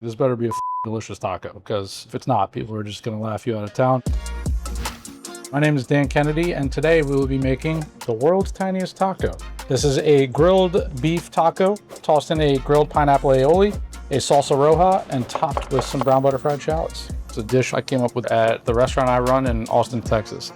This better be a delicious taco, because if it's not, people are just gonna laugh you out of town. My name is Dan Kennedy, and today we will be making the world's tiniest taco. This is a grilled beef taco, tossed in a grilled pineapple aioli, a salsa roja, and topped with some brown butter fried shallots. It's a dish I came up with at the restaurant I run in Austin, Texas.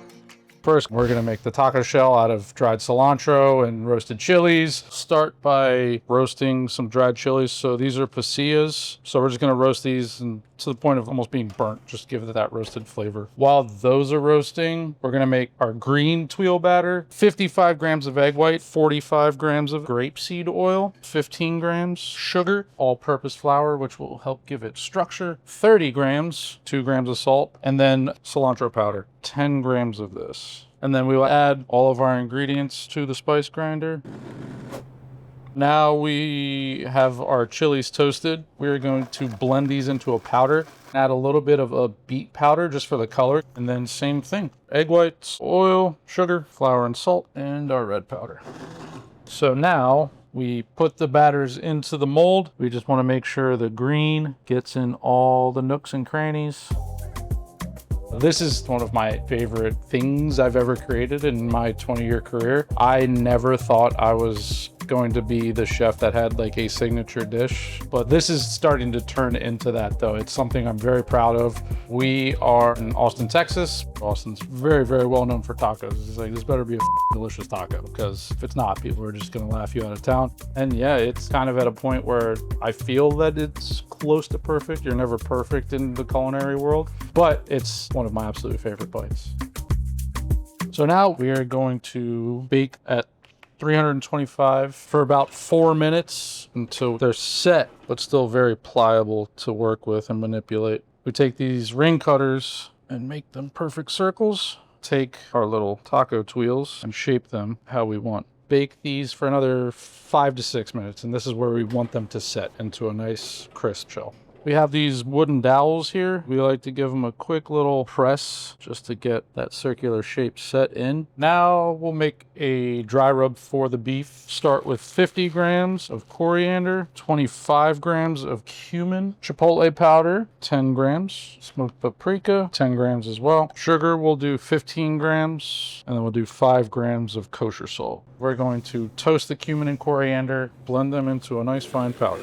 First, we're gonna make the taco shell out of dried cilantro and roasted chilies. Start by roasting some dried chilies. So these are pasillas. So we're just gonna roast these and to the point of almost being burnt, just give it that roasted flavor. While those are roasting, we're gonna make our green tuile batter. 55 grams of egg white, 45 grams of grapeseed oil, 15 grams sugar, all-purpose flour, which will help give it structure, 30 grams, 2 grams of salt, and then cilantro powder, 10 grams of this. And then we will add all of our ingredients to the spice grinder. Now we have our chilies toasted. We're going to blend these into a powder. Add a little bit of a beet powder just for the color. And then same thing, egg whites, oil, sugar, flour and salt, and our red powder. So now we put the batters into the mold. We just want to make sure the green gets in all the nooks and crannies. This is one of my favorite things I've ever created in my 20-year career. I never thought I was going to be the chef that had like a signature dish, but this is starting to turn into that though. It's something I'm very proud of. We are in Austin, Texas. Austin's very, very well known for tacos. It's like, this better be a delicious taco, because if it's not, people are just gonna laugh you out of town. And yeah, it's kind of at a point where I feel that it's close to perfect. You're never perfect in the culinary world, but it's one of my absolute favorite bites. So now we are going to bake at 325 for about 4 minutes until they're set, but still very pliable to work with and manipulate. We take these ring cutters and make them perfect circles. Take our little taco tuiles and shape them how we want. Bake these for another 5 to 6 minutes, and this is where we want them to set into a nice crisp shell. We have these wooden dowels here. We like to give them a quick little press just to get that circular shape set in. Now we'll make a dry rub for the beef. Start with 50 grams of coriander, 25 grams of cumin, chipotle powder, 10 grams, smoked paprika, 10 grams as well. Sugar, we'll do 15 grams, and then we'll do 5 grams of kosher salt. We're going to toast the cumin and coriander, blend them into a nice fine powder.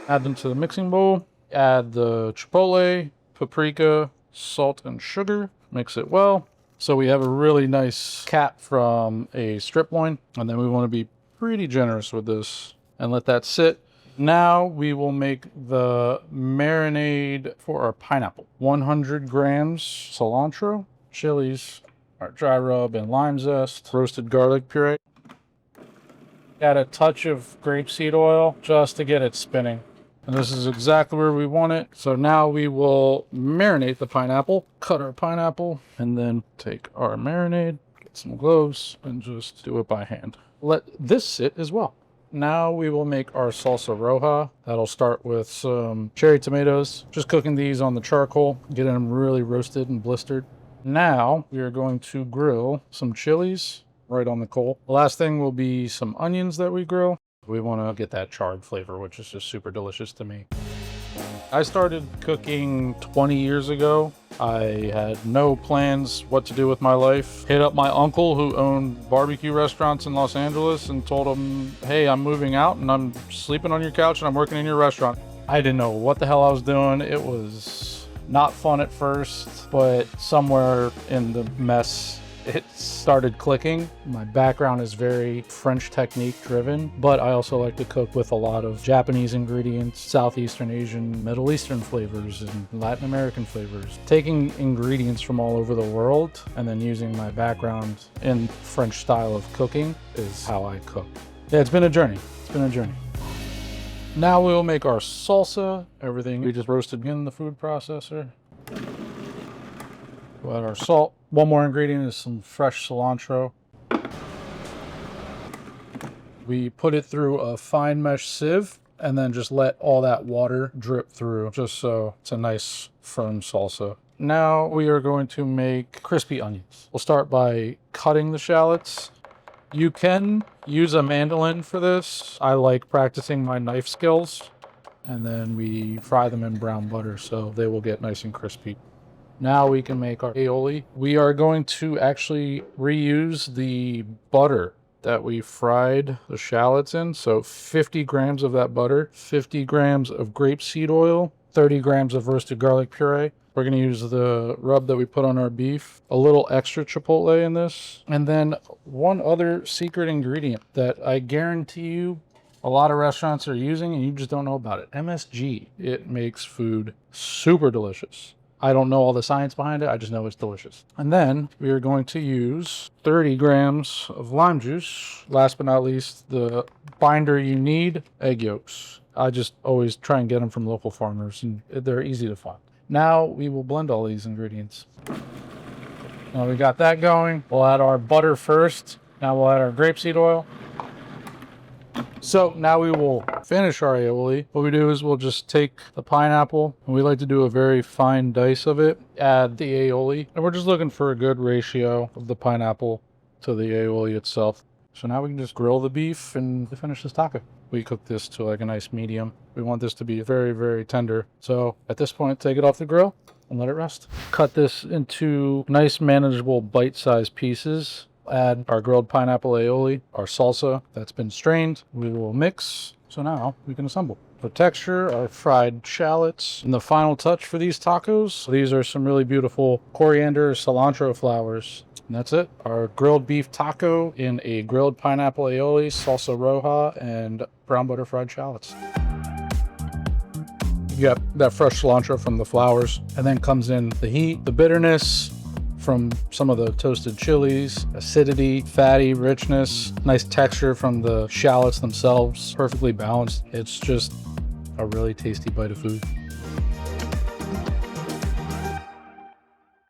Add them to the mixing bowl. Add the chipotle, paprika, salt, and sugar. Mix it well. So we have a really nice cap from a strip loin, and then we want to be pretty generous with this and let that sit. Now we will make the marinade for our pineapple. 100 grams cilantro, chilies, our dry rub and lime zest, roasted garlic puree. Add a touch of grapeseed oil just to get it spinning. And this is exactly where we want it. So now we will marinate the pineapple, cut our pineapple, and then take our marinade, get some gloves, and just do it by hand. Let this sit as well. Now we will make our salsa roja. That'll start with some cherry tomatoes. Just cooking these on the charcoal, getting them really roasted and blistered. Now we are going to grill some chilies right on the coal. The last thing will be some onions that we grill. We want to get that charred flavor, which is just super delicious to me. I started cooking 20 years ago. I had no plans what to do with my life. Hit up my uncle who owned barbecue restaurants in Los Angeles and told him, hey, I'm moving out and I'm sleeping on your couch and I'm working in your restaurant. I didn't know what the hell I was doing. It was not fun at first, but somewhere in the mess, it started clicking. My background is very French technique driven, but I also like to cook with a lot of Japanese ingredients, Southeastern Asian, Middle Eastern flavors, and Latin American flavors. Taking ingredients from all over the world and then using my background in French style of cooking is how I cook. Yeah, it's been a journey. It's been a journey. Now we'll make our salsa. Everything we just roasted in the food processor. We'll add our salt. One more ingredient is some fresh cilantro. We put it through a fine mesh sieve and then just let all that water drip through just so it's a nice firm salsa. Now we are going to make crispy onions. We'll start by cutting the shallots. You can use a mandolin for this. I like practicing my knife skills. and then we fry them in brown butter so they will get nice and crispy. Now we can make our aioli. We are going to actually reuse the butter that we fried the shallots in. So 50 grams of that butter, 50 grams of grapeseed oil, 30 grams of roasted garlic puree. We're going to use the rub that we put on our beef, a little extra chipotle in this, and then one other secret ingredient that I guarantee you a lot of restaurants are using and you just don't know about it. MSG. It makes food super delicious. I don't know all the science behind it. I just know it's delicious. And then we are going to use 30 grams of lime juice. Last but not least, the binder you need, egg yolks. I just always try and get them from local farmers, and they're easy to find. Now we will blend all these ingredients. Now we got that going. We'll add our butter first. Now we'll add our grapeseed oil. So now we will finish our aioli. What we do is we'll just take the pineapple, and we like to do a very fine dice of it, add the aioli, and we're just looking for a good ratio of the pineapple to the aioli itself. So now we can just grill the beef and finish this taco. We cook this to like a nice medium. We want this to be very, very tender. So at this point, take it off the grill and let it rest. Cut this into nice, manageable bite-sized pieces. Add our grilled pineapple aioli, our salsa that's been strained. We will mix. So now we can assemble. For texture, our fried shallots. And the final touch for these tacos, these are some really beautiful coriander, cilantro flowers. And that's it. Our grilled beef taco in a grilled pineapple aioli, salsa roja, and brown butter fried shallots. You got that fresh cilantro from the flowers, and then comes in the heat, the bitterness from some of the toasted chilies, acidity, fatty richness, nice texture from the shallots themselves, perfectly balanced. It's just a really tasty bite of food.